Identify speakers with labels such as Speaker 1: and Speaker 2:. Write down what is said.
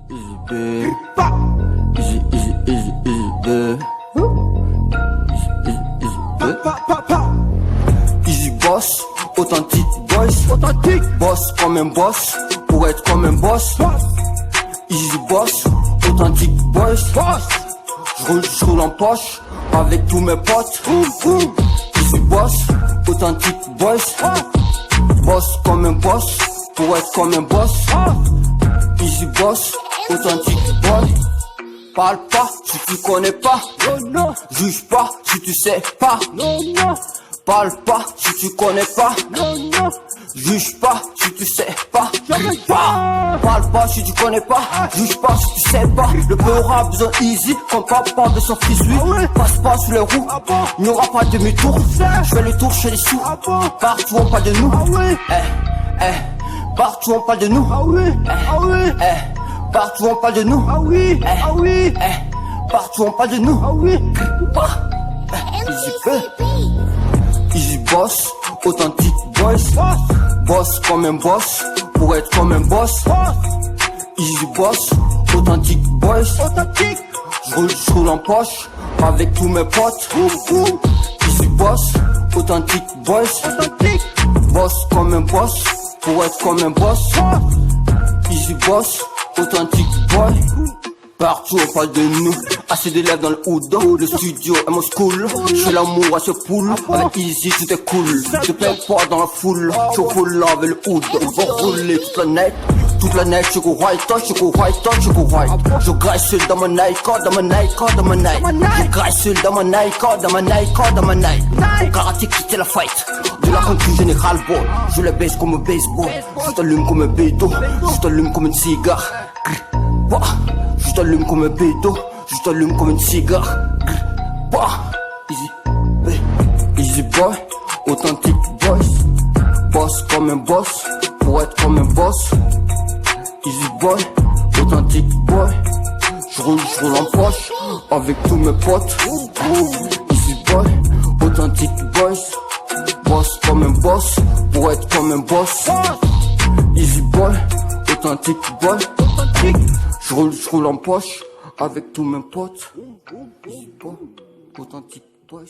Speaker 1: Easy B. Easy, easy, easy, easy B. Easy, easy, easy B. Easy boss, authentique boss. Authentique boss comme un boss, pour être comme un boss. Easy boss, authentique boss. Je roule en poche avec tous mes potes. Easy boss, authentique boss. Boss comme un boss, pour être comme un boss. Easy boss, authentique boss. Parle pas si tu connais pas. Non. Juge pas si tu sais pas. Non. Parle pas si tu connais pas. Non. Juge pas si tu sais pas. Parle pas si tu connais pas. Juge pas si tu sais pas. Le peu aura besoin easy comme papa de son fils lui. Passe pas sous les roues. Il n'y aura pas de demi-tour. Je fais le tour chez les sous. Partout on parle de nous. Partout on parle de nous. Partout on parle de nous. Partout on parle de nous. Easy B. Easy boss, authentique boss. Boss comme un boss, pour être comme un boss. Easy boss, authentique boss. Je roule en poche avec tous mes potes. Easy boss, authentique boss. Boss comme un boss, pour être comme un boss. Easy boss, authentique boy. Partout on parle de nous, assez d'élèves dans le hood. Le studio est mon school, je fais l'amour à ce pool. Avec Easy tout est cool, je plains pas dans la foule. Je roule avec le hood, on va rouler toute la night. Toute la night, je go white, je go white, je go white. Je graisse seul dans ma Nike, dans ma Nike, dans ma Nike. Je graisse seul dans ma Nike, dans ma Nike, dans ma Nike. Au karaté quitter la fight, de la concu général ball. Je les baisse comme un baseball, je t'allume comme un bédo, je t'allume comme une cigare. Je t'allume comme un bédo, je t'allume comme une cigare. Easy B, easy boy, authentique boss. Boss comme un boss, pour être comme un boss. Easy boy, authentique boy. Je roule en poche avec tous mes potes. Easy boy, authentique boss. Boss comme un boss, pour être comme un boss. Easy boy, authentique boy. Je roule en poche avec tous mes potes. Easy boy, authentique boss.